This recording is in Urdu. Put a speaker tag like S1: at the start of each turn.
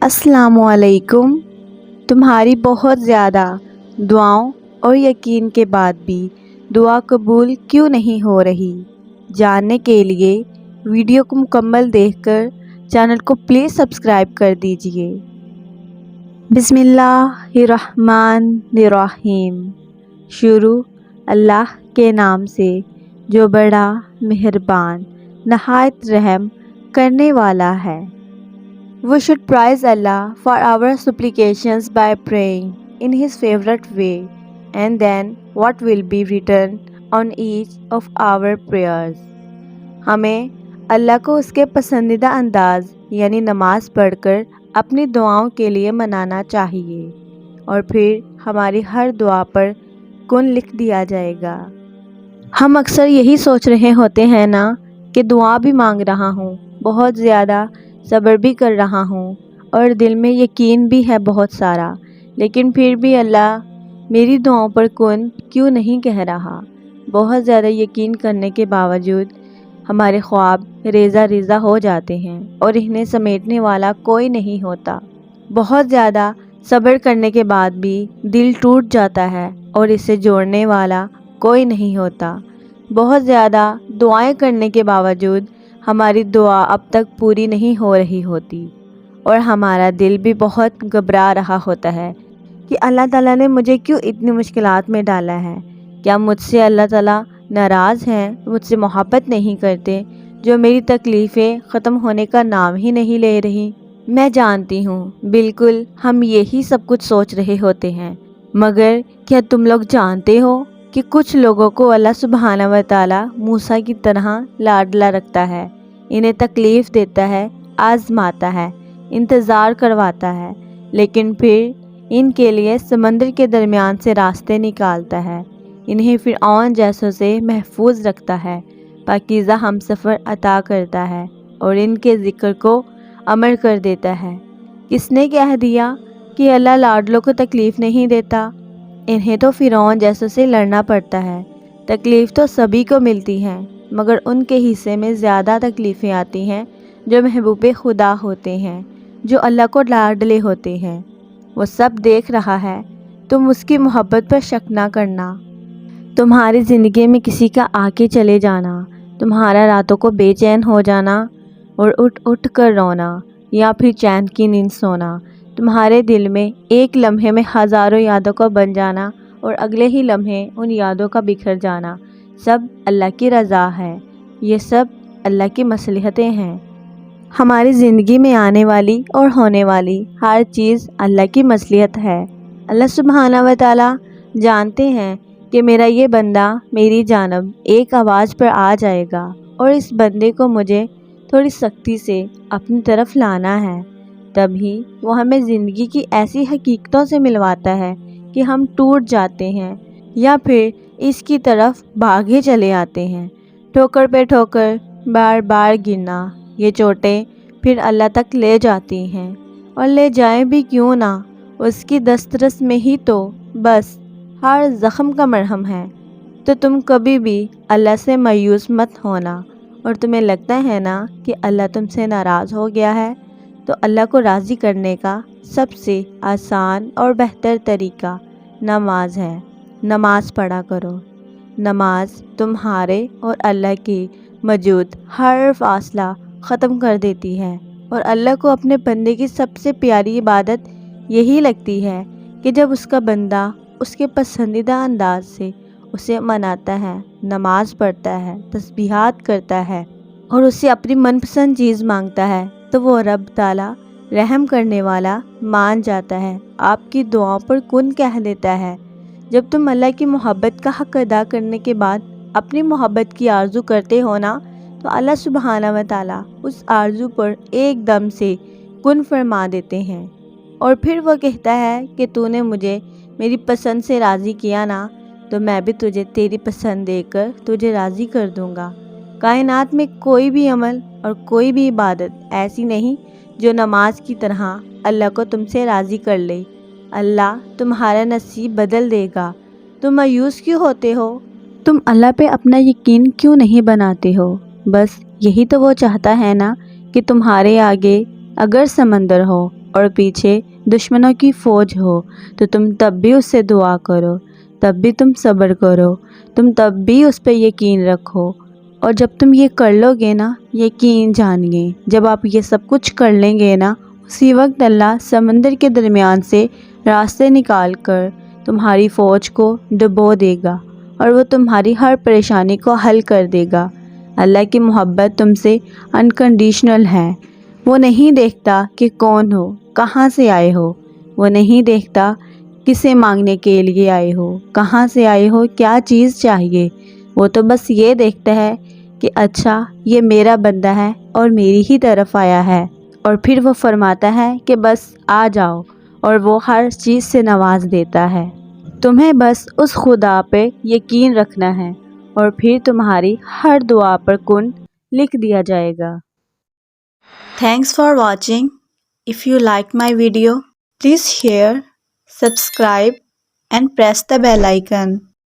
S1: السلام علیکم۔ تمہاری بہت زیادہ دعاؤں اور یقین کے بعد بھی دعا قبول کیوں نہیں ہو رہی؟ جاننے کے لیے ویڈیو کو مکمل دیکھ کر چینل کو پلیز سبسکرائب کر دیجئے۔ بسم اللہ الرحمن الرحیم۔ شروع اللہ کے نام سے جو بڑا مہربان نہایت رحم کرنے والا ہے۔ We should praise Allah for our supplications by praying in His favorite way, and then what will be written on each of our prayers. ہمیں اللہ کو اس کے پسندیدہ انداز یعنی نماز پڑھ کر اپنی دعاؤں کے لیے منانا چاہیے، اور پھر ہماری ہر دعا پر کن لکھ دیا جائے گا۔ ہم اکثر یہی سوچ رہے ہوتے ہیں نا کہ دعا بھی مانگ رہا ہوں، بہت زیادہ صبر بھی کر رہا ہوں اور دل میں یقین بھی ہے بہت سارا، لیکن پھر بھی اللہ میری دعاؤں پر کن کیوں نہیں کہہ رہا؟ بہت زیادہ یقین کرنے کے باوجود ہمارے خواب ریزہ ریزہ ہو جاتے ہیں اور انہیں سمیٹنے والا کوئی نہیں ہوتا۔ بہت زیادہ صبر کرنے کے بعد بھی دل ٹوٹ جاتا ہے اور اسے جوڑنے والا کوئی نہیں ہوتا۔ بہت زیادہ دعائیں کرنے کے باوجود ہماری دعا اب تک پوری نہیں ہو رہی ہوتی، اور ہمارا دل بھی بہت گھبرا رہا ہوتا ہے کہ اللہ تعالیٰ نے مجھے کیوں اتنی مشکلات میں ڈالا ہے؟ کیا مجھ سے اللہ تعالیٰ ناراض ہیں، مجھ سے محبت نہیں کرتے، جو میری تکلیفیں ختم ہونے کا نام ہی نہیں لے رہی؟ میں جانتی ہوں بالکل ہم یہی سب کچھ سوچ رہے ہوتے ہیں، مگر کیا تم لوگ جانتے ہو کہ کچھ لوگوں کو اللہ سبحانہ و تعالیٰ موسیٰ کی طرح لاڈلا رکھتا ہے، انہیں تکلیف دیتا ہے، آزماتا ہے، انتظار کرواتا ہے، لیکن پھر ان کے لیے سمندر کے درمیان سے راستے نکالتا ہے، انہیں فرعون جیسوں سے محفوظ رکھتا ہے، پاکیزہ ہم سفر عطا کرتا ہے اور ان کے ذکر کو امر کر دیتا ہے۔ کس نے کہہ دیا کہ اللہ لاڈلوں کو تکلیف نہیں دیتا؟ انہیں تو فرعون جیسوں سے لڑنا پڑتا ہے۔ تکلیف تو سبھی کو ملتی ہے، مگر ان کے حصے میں زیادہ تکلیفیں آتی ہیں جو محبوب خدا ہوتے ہیں، جو اللہ کو لاڈلے ہوتے ہیں۔ وہ سب دیکھ رہا ہے، تم اس کی محبت پر شک نہ کرنا۔ تمہاری زندگی میں کسی کا آ کے چلے جانا، تمہارا راتوں کو بے چین ہو جانا اور اٹھ اٹھ کر رونا، یا پھر چین کی نیند سونا، تمہارے دل میں ایک لمحے میں ہزاروں یادوں کا بن جانا اور اگلے ہی لمحے ان یادوں کا بکھر جانا، سب اللہ کی رضا ہے، یہ سب اللہ کی مصلحتیں ہیں۔ ہماری زندگی میں آنے والی اور ہونے والی ہر چیز اللہ کی مصلحت ہے۔ اللہ سبحانہ و تعالیٰ جانتے ہیں کہ میرا یہ بندہ میری جانب ایک آواز پر آ جائے گا، اور اس بندے کو مجھے تھوڑی سختی سے اپنی طرف لانا ہے، تبھی وہ ہمیں زندگی کی ایسی حقیقتوں سے ملواتا ہے کہ ہم ٹوٹ جاتے ہیں یا پھر اس کی طرف بھاگے چلے آتے ہیں۔ ٹھوکر پہ ٹھوکر، بار بار گرنا، یہ چوٹیں پھر اللہ تک لے جاتی ہیں، اور لے جائیں بھی کیوں نہ، اس کی دسترس میں ہی تو بس ہر زخم کا مرہم ہے۔ تو تم کبھی بھی اللہ سے مایوس مت ہونا، اور تمہیں لگتا ہے نا کہ اللہ تم سے ناراض ہو گیا ہے، تو اللہ کو راضی کرنے کا سب سے آسان اور بہتر طریقہ نماز ہے۔ نماز پڑھا کرو۔ نماز تمہارے اور اللہ کے وجود ہر فاصلہ ختم کر دیتی ہے، اور اللہ کو اپنے بندے کی سب سے پیاری عبادت یہی لگتی ہے کہ جب اس کا بندہ اس کے پسندیدہ انداز سے اسے مناتا ہے، نماز پڑھتا ہے، تسبیحات کرتا ہے اور اس سے اپنی من پسند چیز مانگتا ہے، تو وہ رب تعالیٰ رحم کرنے والا مان جاتا ہے، آپ کی دعاؤں پر کن کہہ دیتا ہے۔ جب تم اللہ کی محبت کا حق ادا کرنے کے بعد اپنی محبت کی آرزو کرتے ہو نا، تو اللہ سبحانہ و تعالیٰ اس آرزو پر ایک دم سے کن فرما دیتے ہیں، اور پھر وہ کہتا ہے کہ تو نے مجھے میری پسند سے راضی کیا نا، تو میں بھی تجھے تیری پسند دے کر تجھے راضی کر دوں گا۔ کائنات میں کوئی بھی عمل اور کوئی بھی عبادت ایسی نہیں جو نماز کی طرح اللہ کو تم سے راضی کر لے۔ اللہ تمہارا نصیب بدل دے گا۔ تم مایوس کیوں ہوتے ہو؟ تم اللہ پہ اپنا یقین کیوں نہیں بناتے ہو؟ بس یہی تو وہ چاہتا ہے نا کہ تمہارے آگے اگر سمندر ہو اور پیچھے دشمنوں کی فوج ہو تو تم تب بھی اس سے دعا کرو، تب بھی تم صبر کرو، تم تب بھی اس پہ یقین رکھو۔ اور جب تم یہ کر لو گے نا، یقین جانیے جب آپ یہ سب کچھ کر لیں گے نا، اسی وقت اللہ سمندر کے درمیان سے راستے نکال کر تمہاری فوج کو ڈبو دے گا اور وہ تمہاری ہر پریشانی کو حل کر دے گا۔ اللہ کی محبت تم سے انکنڈیشنل ہے۔ وہ نہیں دیکھتا کہ کون ہو، کہاں سے آئے ہو، وہ نہیں دیکھتا کسے مانگنے کے لیے آئے ہو، کہاں سے آئے ہو، کیا چیز چاہیے۔ وہ تو بس یہ دیکھتا ہے کہ اچھا یہ میرا بندہ ہے اور میری ہی طرف آیا ہے، اور پھر وہ فرماتا ہے کہ بس آ جاؤ، اور وہ ہر چیز سے نواز دیتا ہے۔ تمہیں بس اس خدا پہ یقین رکھنا ہے اور پھر تمہاری ہر دعا پر کن لکھ دیا جائے گا۔ Thanks for watching. If you like my video please share, subscribe and press the bell icon.